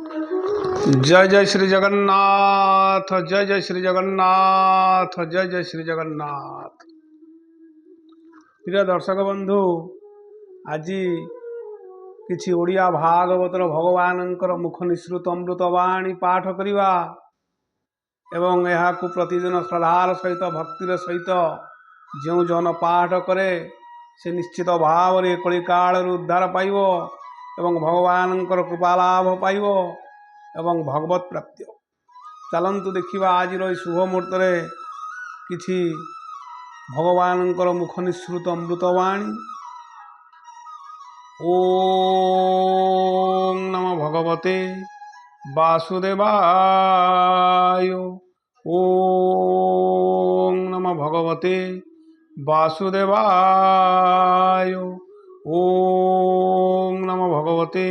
जय जय श्री जगन्नाथ, जय जय श्री जगन्नाथ, जय जय श्री जगन्नाथ। प्रिय दर्शक बंधु, आज किछि ओडिया भागवतर भगवानंकर मुख निसृत अमृतवाणी पाठ करिवा एवं यहाकू प्रतिदिन श्रद्धार सहित भक्तिर सहित जो जन पाठ करे से निश्चित भाव में कलिकाल उद्धार पाइब एवं भगवानंकर कृपालाभ पाइब एवं भगवत प्राप्ति। चलतु देखा आज शुभ मुहूर्त किछि भगवानंकर मुख निसृत अमृतवाणी। ओम नमो भगवते वासुदेवाय। ओम नमो भगवते वासुदेवाय। ओम नमो भगवते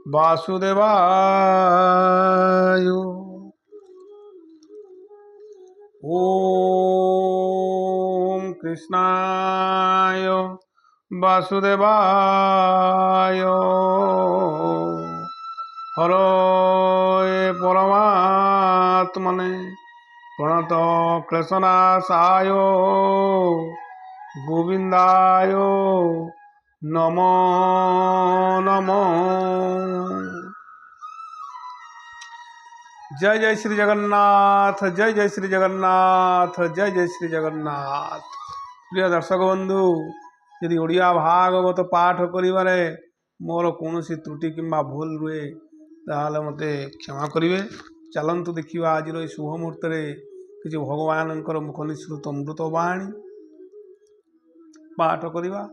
वासुदेवाय। ओम कृष्णाय वासुदेवाय। हरे परमात्मने प्रणत क्लेशनाशाय गोविंदाय नमो नमो। जय जय श्री जगन्नाथ, जय जय श्री जगन्नाथ, जय जय श्री जगन्नाथ। प्रिय दर्शक बंधु, यदि ओडिया भागवत पाठ करिबारे मोर कौनसी त्रुटि किंबा भूल रुए ताहले मते क्षमा करिवे। चलंतु देखिवा आज शुभ मुहूर्त किसी भगवानंकर मुख निसृत अमृतवाणी पाठ करिवा।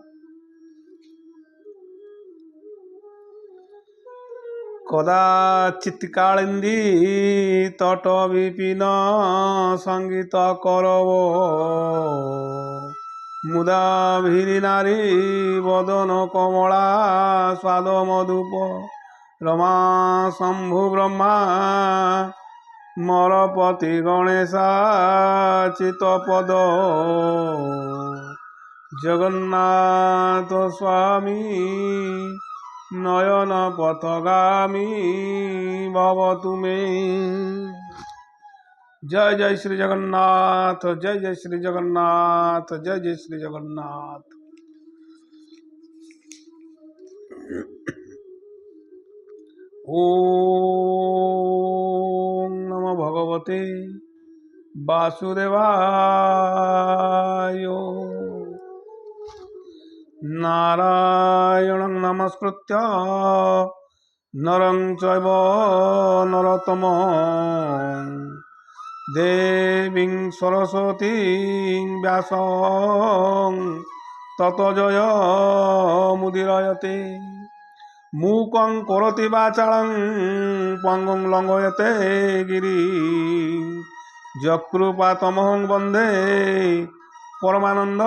कदाचित् कालिंदी तट विपिन संगीत करव मुदा भीरी नारी बदन कमला स्वाद मधुप रमा शंभु ब्रह्मा मरपति गणेशा चितपद जगन्नाथ स्वामी नयन पथगामी भवतु मे। जय जय श्री जगन्नाथ, जय जय श्री जगन्नाथ, जय जय श्री जगन्नाथ। ओम नमो भगवते वासुदेवाय। नारायणं नमस्कृत्य नरं चैव नरोत्तमं देवीं सरस्वतीं व्यासं ततो जयमुदीरयते। मूकं करोति वाचालं पङ्गुं लङ्घयते गिरिं यत्कृपातमहं वन्दे परमानंद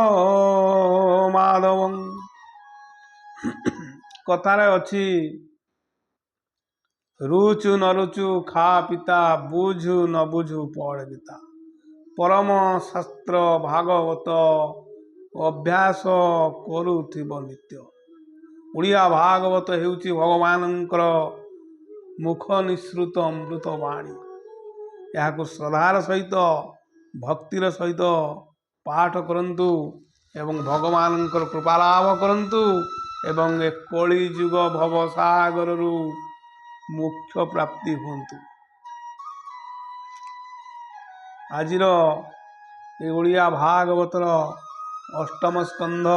माधवं। कथारे अछि रुचु न रुचु खा पिता बुझु न बुझु पढ़ गीता। परम शास्त्र भागवत अभ्यास करुथिब नित्य। ओडिया भागवत हेउछि भगवानंकर मुख निसृत अमृतवाणी। याकु श्रद्धार सहित भक्तिर सहित पाठ करंतु एवं भगवानंकर कृपालाभ करंतु एवं ए कली जुग भव सागर रु मोक्ष प्राप्ति हुंतु। आजिर ए ओडिया भागवतर अष्टम स्कंध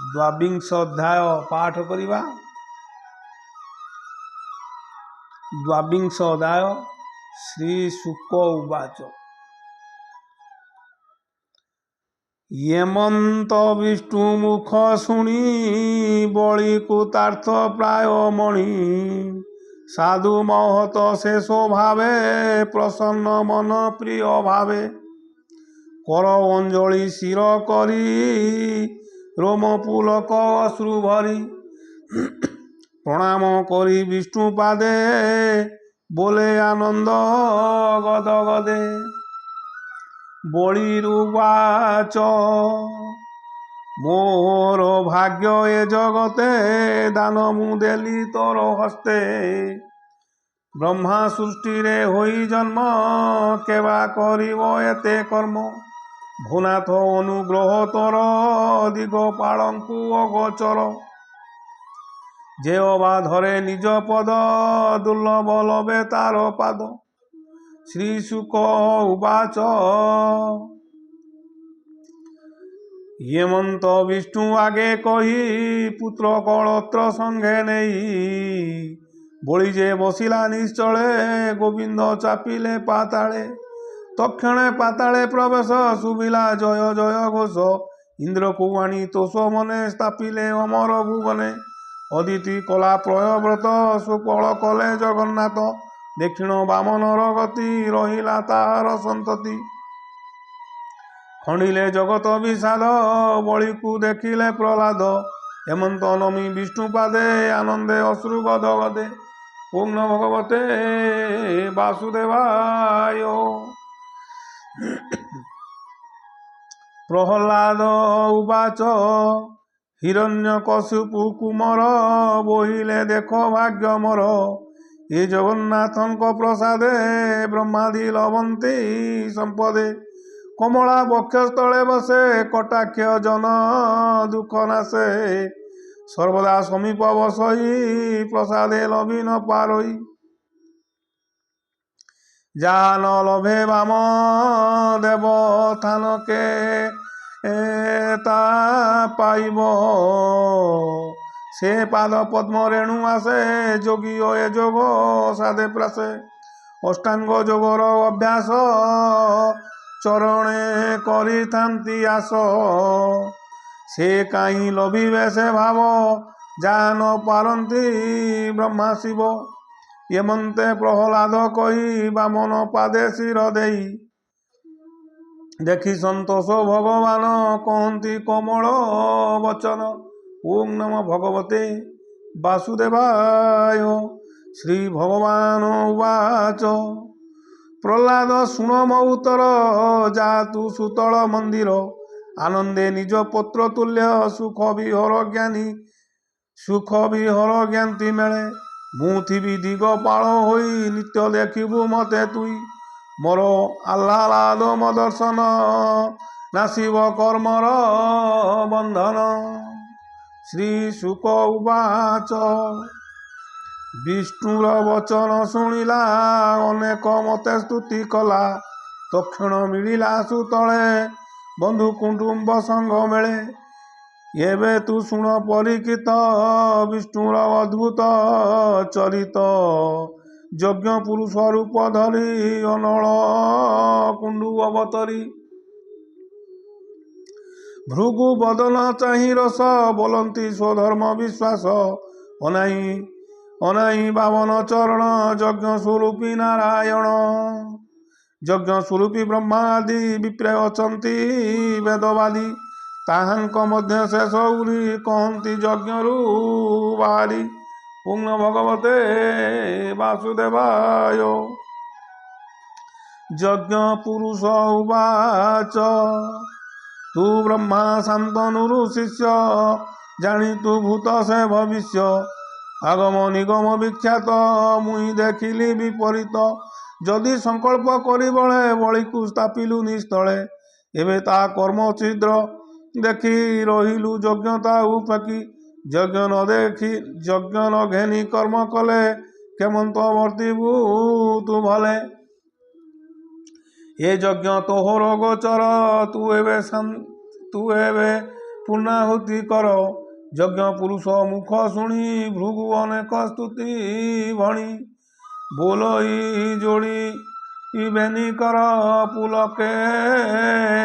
द्वाविंश अध्याय पाठ करिवा। द्वाविंश अध्याय श्री शुक उवाच। येमंत विष्णु मुख शुणी बळी कृतार्थ प्राय मणि साधु महत शेष भावे प्रसन्न मन प्रिय भावे कर अंजलि शिर करी रोम पुलक अश्रु भरी प्रणाम करी विष्णु पादे बोले आनंद गद गदे। बळीरुवाच मोर भाग्य ए जगते दान मु देली तोर हस्ते ବ୍ରହ୍ମା ସୃଷ୍ଟିରେ ହୋଇ ଜନ୍ମ କେବା କରିବ ଏତେ କର୍ମ। ଭୂନାଥ ଅନୁଗ୍ରହ ତୋର ଦିଗ ପାଳଙ୍କୁ ଅଗୋଚର। ଯେ ଅବା ଧରେ ନିଜ ପଦ ଦୁର୍ଲଭ ଲବେ ତାର ପାଦ। ଶ୍ରୀ ଶୁକ ଉବାଚ ହେମନ୍ତ ବିଷ୍ଣୁ ଆଗେ କହି ପୁତ୍ର କଳତ୍ର ସଙ୍ଗେ ନେଇ। ବଳି ଯେ ବସିଲା ନିଶ୍ଚଳେ ଗୋବିନ୍ଦ ଚାପିଲେ ପାତାଳେ। ତକ୍ଷଣେ ପାତାଳେ ପ୍ରବେଶ ଶୁଭିଲା ଜୟ ଜୟ ଘୋଷ। ଇନ୍ଦ୍ରକୁ ଆଣି ତୋଷ ମନେ ସ୍ଥାପିଲେ ଅମର ଭୁବନେ। ଅଦିତି କଲା ପ୍ରୟବ୍ରତ ସୁଫଳ କଲେ ଜଗନ୍ନାଥ। ଦକ୍ଷିଣ ବାମନର ଗତି ରହିଲା ତାହାର ସନ୍ତତି। ଖଣ୍ଡିଲେ ଜଗତ ବିଷାଦ ବଳିକୁ ଦେଖିଲେ ପ୍ରହ୍ଲାଦ। ହେମନ୍ତ ନମି ବିଷ୍ଣୁ ପାଦେ ଆନନ୍ଦେ ଅଶ୍ରୁ ଗଦ ଗଦେ। ଓಂ ନମୋ ଭଗବତେ ବାସୁଦେବାୟ। ପ୍ରହ୍ଲାଦ ଉବାଚ ହିରଣ୍ୟକଶିପୁ କୁମର ବୋହିଲେ ଦେଖ ଭାଗ୍ୟ ମୋର। ଏ ଜଗନ୍ନାଥଙ୍କ ପ୍ରସାଦେ ବ୍ରହ୍ମାଦି ଲଭନ୍ତି ସମ୍ପଦେ। କମଳା ବକ୍ଷସ୍ଥଳେ ବସେ କଟାକ୍ଷ ଜନ ଦୁଃଖ ନାଶେ। ସର୍ବଦା ସମୀପ ବସଇ ପ୍ରସାଦେ ଲଭି ନ ପାରଇ। ଯାହା ନ ଲଭେ ବାମ ଦେବ ଥାନକେ ତା ପାଇବ। ସେ ପାଦ ପଦ୍ମ ରେଣୁ ଆସେ ଯୋଗୀ ଓ ଏ ଯୋଗ ସାଧେ ପ୍ରାସେ। ଅଷ୍ଟାଙ୍ଗ ଯୋଗର ଅଭ୍ୟାସ ଚରଣେ କରିଥାନ୍ତି ଆସ। ସେ କାହିଁ ଲଭିବେ ସେ ଭାବ ଯାହା ନ ପାରନ୍ତି ବ୍ରହ୍ମା ଶିବ। ଏମନ୍ତେ ପ୍ରହ୍ଲାଦ କହି ବାମନ ପାଦେ ଶିର ଦେଇ। ଦେଖି ସନ୍ତୋଷ ଭଗବାନ କହନ୍ତି କୋମଳ ବଚନ। ଓଂ ନମୋ ଭଗବତେ ବାସୁଦେବାୟ। ଶ୍ରୀ ଭଗବାନ ଉବାଚ ପ୍ରହ୍ଲାଦ ଶୁଣ ମୋ ଉତ୍ତର ଯା ତୁ ସୁତଳ ମନ୍ଦିର। ଆନନ୍ଦେ ନିଜ ପତ୍ର ତୁଲ୍ୟ ସୁଖ ବିହର ଜ୍ଞାନୀ। ସୁଖ ବିହର ଜ୍ଞାନ୍ତି ମେଳେ। ମୁଁ ଥିବି ଦିଗ ପାଳ ହୋଇ ନିତ୍ୟ ଦେଖିବୁ ମତେ ତୁଇ। ମୋର ଆହ୍ଲାଦ ମୋ ଦର୍ଶନ ନାସିବ କର୍ମର ବନ୍ଧନ। ଶ୍ରୀ ଶୁକ ଉବାଚ ବିଷ୍ଣୁର ବଚନ ଶୁଣିଲା ଅନେକ ମତେ ସ୍ତୁତି କଲା। ତକ୍ଷଣ ମିଳିଲା ସୁତଳେ ବନ୍ଧୁ କୁଟୁମ୍ବ ସଙ୍ଗ ମେଳେ। ଏବେ ତୁ ଶୁଣ ପରୀକ୍ଷିତ ବିଷ୍ଣୁର ଅଦ୍ଭୁତ ଚରିତ। ଯଜ୍ଞ ପୁରୁଷ ରୂପ ଧରି ଅନଳ କୁଣ୍ଡୁ ଅବତରି। ଭୃଗୁ ବଦନ ଚାହିଁ ରସ ବୋଲନ୍ତି ସ୍ୱଧର୍ମ ବିଶ୍ୱାସ। ଅନାଇ ବାମନ ଚରଣ ଯଜ୍ଞ ସ୍ୱରୂପୀ ନାରାୟଣ। ଯଜ୍ଞ ସ୍ୱରୂପୀ ବ୍ରହ୍ମା ଆଦି ବିପ୍ରେ ଅଛନ୍ତି ବେଦବାଦୀ। ତାହାଙ୍କ ମଧ୍ୟ ଶେଷ ଉରି କହନ୍ତି ଯଜ୍ଞରୁ ବାହାରି। ଓଂ ନମୋ ଭଗବତେ ବାସୁଦେବାୟ। ଯଜ୍ଞ ପୁରୁଷ ଉବାଚ ତୁ ବ୍ରହ୍ମା ଶାନ୍ତନୁରୁ ଶିଷ୍ୟ। ଜାଣି ତୁ ଭୂତ ସେ ଭବିଷ୍ୟ। ଆଗମ ନିଗମ ବିଖ୍ୟାତ ମୁଇଁ ଦେଖିଲି ବିପରୀତ। ଯଦି ସଂକଳ୍ପ କରି ବଳେ ବଳିକୁ ସ୍ଥାପିଲୁ ନିସ୍ତଳେ। ଏବେ ତା କର୍ମ ଛିଦ୍ର ଦେଖି ରହିଲୁ ଯଜ୍ଞ ତା ଉପେକ୍ଷୀ। ଯଜ୍ଞ ନ ଘେନି କର୍ମ କଲେ କେମନ୍ତ ବର୍ତ୍ତିବୁ ତୁ ଭଲେ। ଏ ଯଜ୍ଞ ତୋହର ଗୋଚର ତୁ ଏବେ ପୂର୍ଣ୍ଣାହୁତି କର। ଯଜ୍ଞ ପୁରୁଷ ମୁଖ ଶୁଣି ଭୃଗୁ ଅନେକ ସ୍ତୁତି ଭଣି। ବୋଲଇ ଯୋଡ଼ି ବେନି କର ପୁଲକେ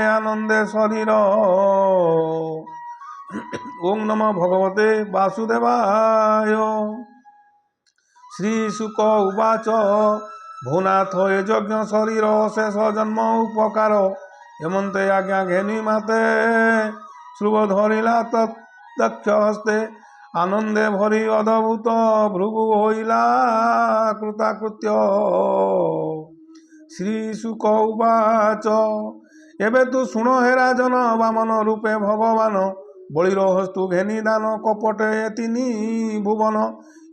ଆନନ୍ଦେ ଶରୀର। ଓଂ ନମୋ ଭଗବତେ ବାସୁଦେବାୟ। ଶ୍ରୀ ଶୁକ ଉବାଚ ଭୂନାଥ ଏ ଯଜ୍ଞ ଶରୀର ଶେଷ ଜନ୍ମ ଉପକାର। ଏମନ୍ତେ ଆଜ୍ଞା ଘେନି ମାତେ ଶୃବ ଧରିଲା ଦକ୍ଷ ହସ୍ତେ। ଆନନ୍ଦେ ଭରି ଅଦ୍ଭୁତ ଭୃଗୁ ହୋଇଲା କୃତାକୃତ୍ୟ। ଶ୍ରୀ ଶୁକ ଉବାଚ ଏବେ ତୁ ଶୁଣ ହେ ରାଜନ ବାମନ ରୂପେ ଭଗବାନ। ବଳିର ହସ୍ତୁ ଘେନି ଦାନ କପଟେ ଏ ତିନି ଭୁବନ।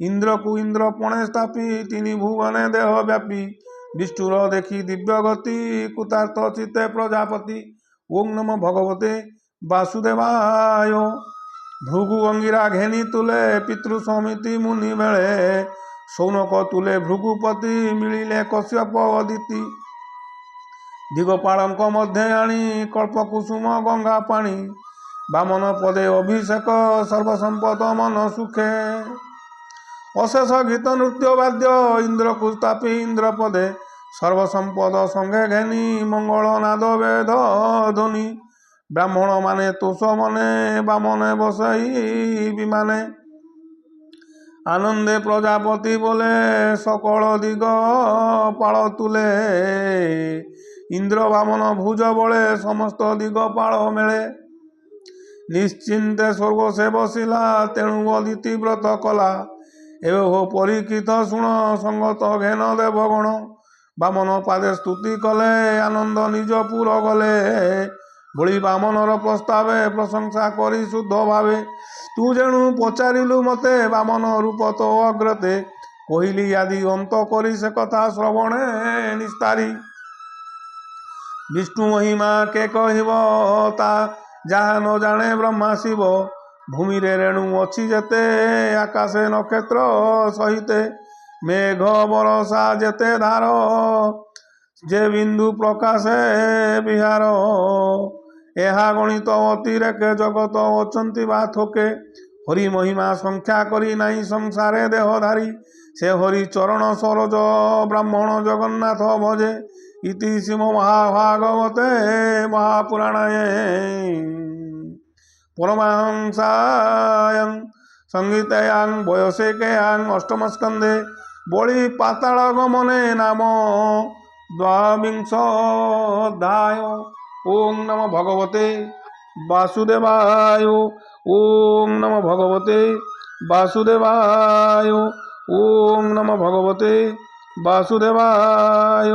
ଇନ୍ଦ୍ରକୁ ଇନ୍ଦ୍ର ପଣେ ସ୍ଥାପି ତିନି ଭୁବନେ ଦେହ ବ୍ୟାପୀ ବିଷ୍ଣୁର ଦେଖି ଦିବ୍ୟ ଗତି କୁତାର୍ଥ ଚିତ୍ତେ ପ୍ରଜାପତି। ଓಂ ନମ ଭଗବତେ ବାସୁଦେବାୟ। ଭୃଗୁ ଅଙ୍ଗିରା ଘେନି ତୁଲେ ପିତୃ ସମିତି ମୁନି ବେଳେ ସୌନକ ତୁଲେ ଭୃଗୁପତି ମିଳିଲେ କଶ୍ୟପ ଅଦିତି। ଦିଗପାଳଙ୍କ ମଧ୍ୟରେ ଆଣି କଳ୍ପକୁସୁମ ଗଙ୍ଗା ପାଣି ବାମନ ପଦେ ଅଭିଷେକ ସର୍ବସମ୍ପଦ ମନ ସୁଖେ। ଅଶେଷ ଗୀତ ନୃତ୍ୟ ବାଦ୍ୟ ଇନ୍ଦ୍ରକୁ ସ୍ଥାପି ଇନ୍ଦ୍ର ପଦେ ସର୍ବସମ୍ପଦ ସଙ୍ଗେ ଘେନି ମଙ୍ଗଳ ନାଦ ବେଦ ଧ୍ୱନି। ବ୍ରାହ୍ମଣ ମାନେ ତୋଷ ମନେ ବାମନେ ବସାଇ ବିମାନେ ଆନନ୍ଦେ ପ୍ରଜାପତି ବୋଲେ ସକଳ ଦିଗ ପାଳ ତୁଲେ। ଇନ୍ଦ୍ର ବାମନ ଭୁଜ ବଳେ ସମସ୍ତ ଦିଗ ପାଳ ମେଳେ। ନିଶ୍ଚିନ୍ତେ ସ୍ୱର୍ଗ ସେ ବସିଲା ତେଣୁ ଅଦିତି ବ୍ରତ କଲା। ଏବେ ହୋ ପରୀକ୍ଷିତ ଶୁଣ ସଙ୍ଗତ ଘେନ ଦେବଗଣ। ବାମନ ପାଦେ ସ୍ତୁତି କଲେ ଆନନ୍ଦ ନିଜ ପୁର ଗଲେ। ବଳି ବାମନର ପ୍ରସ୍ତାବେ ପ୍ରଶଂସା କରି ଶୁଦ୍ଧ ଭାବେ। ତୁ ଯେଣୁ ପଚାରିଲୁ ମତେ ବାମନ ରୂପ ତୋ ଅଗ୍ରତେ କହିଲି ଆଦି ଅନ୍ତ କରି ସେ କଥା ଶ୍ରବଣେ ନିସ୍ତାରି। ବିଷ୍ଣୁ ମହିମା କେ କହିବ ତା ଯାହା ନ ଜାଣେ ବ୍ରହ୍ମା ଶିବ। ଭୂମିରେ ରେଣୁ ଅଛି ଯେତେ ଆକାଶେ ନକ୍ଷତ୍ର ସହିତେ ମେଘ ବରଷା ଯେତେ ଧାର ଯେ ବିନ୍ଦୁ ପ୍ରକାଶେ ବିହାର। ଏହା ଗଣିତ ଅତିରେକେ ଜଗତ ଅଛନ୍ତି ବା ଥୋକେ। ହରି ମହିମା ସଂଖ୍ୟା କରି ନାହିଁ ସଂସାରେ ଦେହଧାରୀ। ସେ ହରି ଚରଣ ସରୋଜ ବ୍ରାହ୍ମଣ ଜଗନ୍ନାଥ ଭଜେ। ଇତି ଶ୍ରୀମ ମହାଭାଗବତେ ମହାପୁରାଣେ ପରମହଂସାୟାଂ ସଂହିତାୟାଂ ବୈଶେକିୟାଂ ଅଷ୍ଟମ ସ୍କନ୍ଧେ ବଳି ପାତାଳ ଗମନେ ନାମ ଦ୍ୱାବିଂଶୋऽଧ୍ୟାୟ। ଓಂ ନମଃ ଭଗବତେ ବାସୁଦେବାୟ। ଓಂ ନମଃ ଭଗବତେ ବାସୁଦେବାୟ। ଓಂ ନମଃ ଭଗବତେ ବାସୁଦେବାୟ।